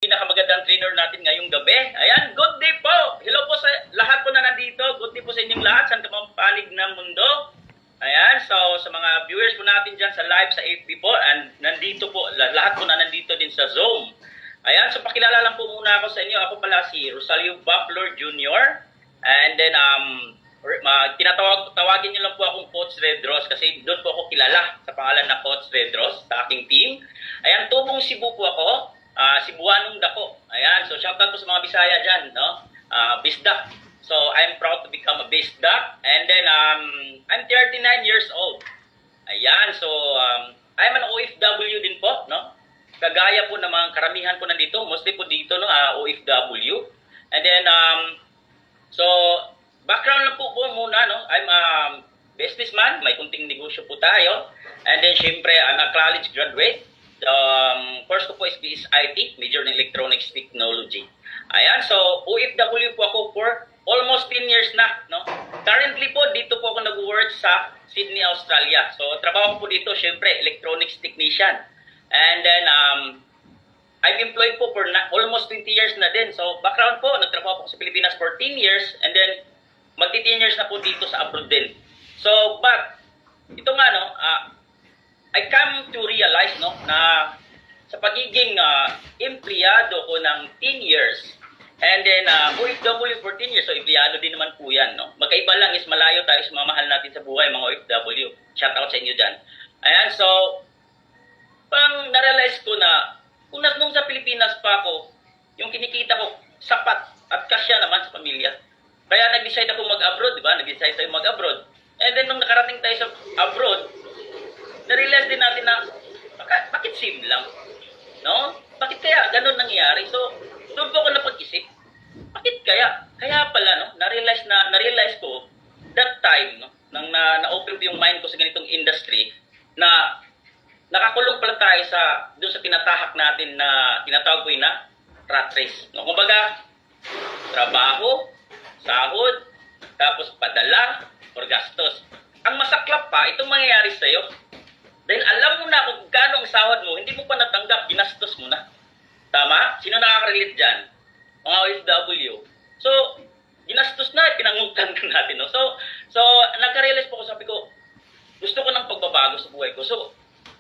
pinakamagandang trainer natin ngayong gabi. Ayan, good day po! Hello po sa lahat po na nandito. Good day po sa inyong lahat sa palig ng mundo. Ayan, so sa mga viewers po natin dyan sa live sa FB po, and nandito po, lahat po na nandito din sa Zoom. Ayan, so pakilala lang po muna ako sa inyo. Ako pala si Rosalio Baplor Jr. And then, tawagin niyo lang po akong Coach Redros kasi doon po ako kilala sa pangalan na Coach Redros sa aking team. Ayan, tubong Cebu po ako. Cebuanong dako. Ayan, so shoutout po sa mga Bisaya dyan, no? Bisdak. So, I'm proud to become a Bisdak. And then, I'm 39 years old. Ayan, so, I'm an OFW din po, no? Kagaya po ng mga karamihan po nandito, mostly po dito, no? OFW. And then, so, background lang po muna, no? I'm a businessman, may kunting negosyo po tayo. And then, syempre, I'm a college graduate. Course ko po is BSIT, major in Electronics Technology. Ayan, so OFW po ako for almost 10 years na, no? Currently po, dito po ako nag-work sa Sydney, Australia. So, trabaho ko po dito, syempre, Electronics Technician. And then, I'm employed po for almost 20 years na din. So, background po, nagtrabaho po sa Pilipinas for 10 years and then, magti-10 years na po dito sa abroad din. So, but, ito nga, no, I come to realize, no, na sa pagiging empleyado ko ng 10 years and then OFW for 10 years, so empleyado din naman po yan, no? Magkaiba lang is malayo tayo sa mga mahal natin sa buhay, mga OFW. Shout out sa inyo dyan. Ayan, so parang narealize ko na kung nung sa Pilipinas pa ako, yung kinikita ko sapat at kasya naman sa pamilya. Kaya nag-decide ako mag-abroad, di ba? Nag-decide tayo mag-abroad. And then nung nakarating tayo sa abroad, na-realize din natin na bakit same lang? No? Bakit kaya ganun nangyari? So, doon po ako napag-isip. Bakit kaya? Kaya pala, no? Na-realize ko that time, no? Nang na-open yung mind ko sa ganitong industry na nakakulong pala tayo doon sa tinatahak natin na tinatawag ko yun na rat race. No? Kumbaga, trabaho, sahod, tapos padala, or gastos. Ang masaklap pa, itong mangyayari sa'yo, dahil alam mo na kung gaano ang sahod mo, hindi mo pa natanggap, ginastos mo na. Tama? Sino nakaka-relate dyan? Mga OFW. So, ginastos na, pinangutang natin. No? So nagka-realize po ko, sabi ko, gusto ko ng pagbabago sa buhay ko. So,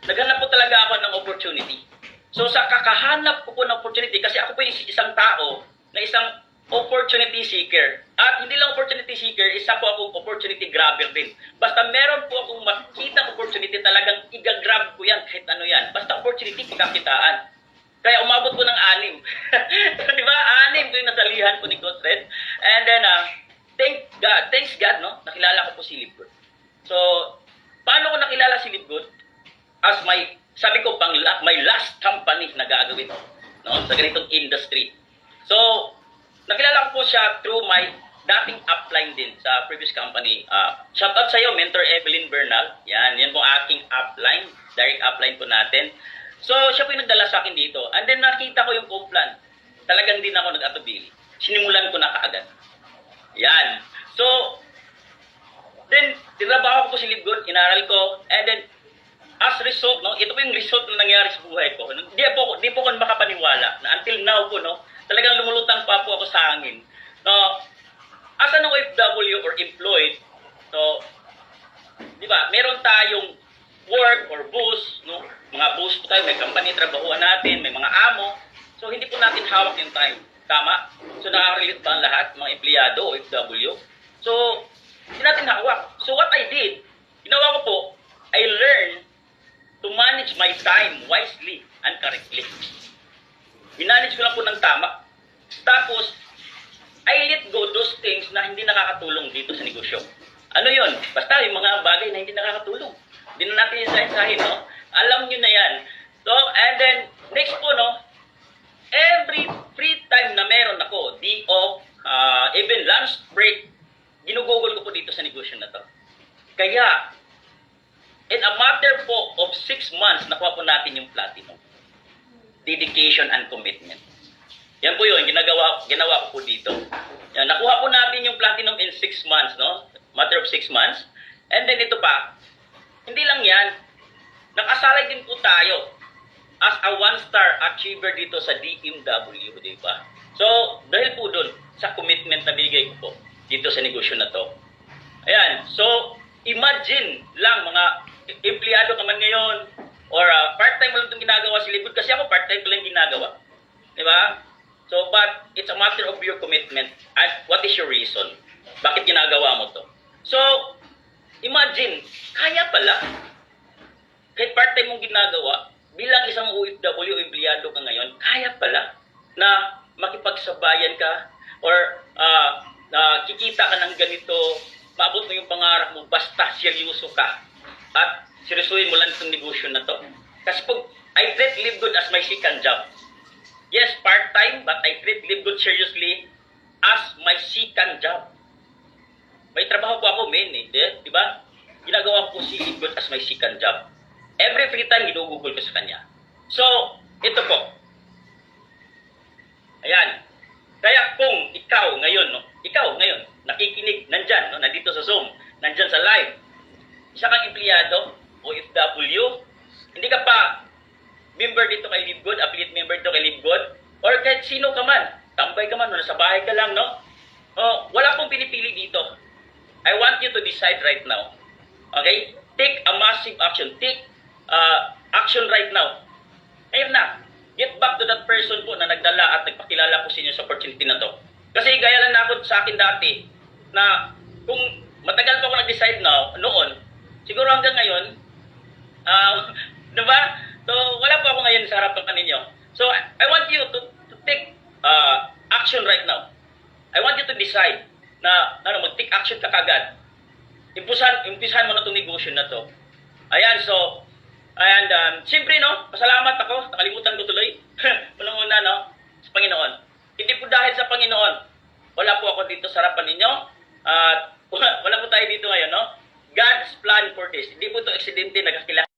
naghanap po talaga ako ng opportunity. So, sa kakahanap ko po ng opportunity, kasi ako po isang tao na isang opportunity seeker. At hindi lang opportunity seeker, isa po akong opportunity grabber din. Basta meron po akong makita opportunity, talagang i-grab ko yan kahit ano yan. Basta opportunity, pagkakitaan. Kaya umabot ko ng 6. Di ba? 6 ko yung nasalihan ko ni Coach Red. And then, thanks God, no? Nakilala ko po si Libgood. So, paano ko nakilala si Libgood? As sabi ko, my last company na gagawin, no? Sa ganitong industry. So, nakilala ko po siya through my dating upline din sa previous company. Shoutout sa iyo, Mentor Evelyn Bernal. Yan po aking upline. Direct upline po natin. So, siya po yung nagdala sa akin dito. And then, nakita ko yung co-plan. Talagang din ako nag-atubili. Sinimulan ko na kaagad. Yan. So, then, tinabaho ko po si Libgood, inaral ko, and then, as result, no, ito po yung result na nangyari sa buhay ko. Di po ko makapaniwala na until now po, no, talagang lumulutang pa po ako sa hangin. No, as an OFW or employed, so, di ba, meron tayong work or boss, no, mga boss po tayo, may company, trabahuan natin, may mga amo. So, hindi po natin hawak yung time. Tama? So, nakaka-relate ba ang lahat, mga empleyado, OFW? So, hindi natin hawak. So, what I did, ginawa ko po, I learned to manage my time wisely and correctly. Minanage ko lang po ng tama. Tapos, I let go those things na hindi nakakatulong dito sa negosyo. Ano yun? Basta yung mga bagay na hindi nakakatulong. Hindi na natin isahin, no? Alam nyo na yan. So, and then, next po, no? Every free time na meron ako, day off, even lunch break, ginugugol ko po dito sa negosyo na to. Kaya, in a matter po of 6 months, nakuha po natin yung platinum. Dedication and commitment. Yan po yun, ginawa ko po dito. Yan, nakuha po natin yung platinum in 6 months, no? Matter of 6 months. And then ito pa, hindi lang yan, nakasalay din po tayo as a one-star achiever dito sa DMW, di ba? So, dahil po doon sa commitment na binigay ko po dito sa negosyo na to. Ayan, so, imagine lang mga empleyado ka man ngayon or part-time mo lang itong ginagawa si Libud kasi ako part-time ko lang ginagawa. Di ba? So, but it's a matter of your commitment and what is your reason? Bakit ginagawa mo to? So, imagine, kaya pala, kahit part-time mong ginagawa, bilang isang OFW empleyado ka ngayon, kaya pala na makipagsabayan ka or kikita ka ng ganito, maabot mo yung pangarap mo, basta seryoso ka. At seryosuhin mo lang itong negosyo na to. Kasi pag I treat Live Good as my second job. Yes, part-time, but I treat Live Good seriously as my second job. May trabaho po ako, main eh. Di ba? Ginagawa ko si Live Good as my second job. Every free time, ginugugol ko sa kanya. So, ito po. Ayan. Kaya kung ikaw ngayon, nakikinig, nandyan, no, nandito sa Zoom, nandyan sa live, isa kang empleyado, OFW, hindi ka pa member dito kay Live Good, affiliate member dito kay Live Good, or kahit sino ka man, tambay ka man, no, nasa bahay ka lang, no? Wala pong pinipili dito. I want you to decide right now. Okay? Take a massive action. Take action right now. Ayun na. Get back to that person po na nagdala at nagpakilala ko sa inyo sa opportunity na to. Kasi gaya lang na ako sa akin dati na kung matagal pa ako nag-decide noon, siguro hanggang ngayon, diba? So, wala po ako ngayon sa harapan ninyo. So, I want you to take action right now. I want you to decide na mag-take action ka kagad. Impisahan mo na itong negosyo na to. Ayan, so, and siyempre, no, pasalamat ako, nakalimutan ko tuloy. Unang-una, no, sa Panginoon. Hindi po dahil sa Panginoon, wala po ako dito sa harapan ninyo. At wala po tayo dito ngayon, no? God's plan for this. Hindi po ito aksidente, nagkakilala.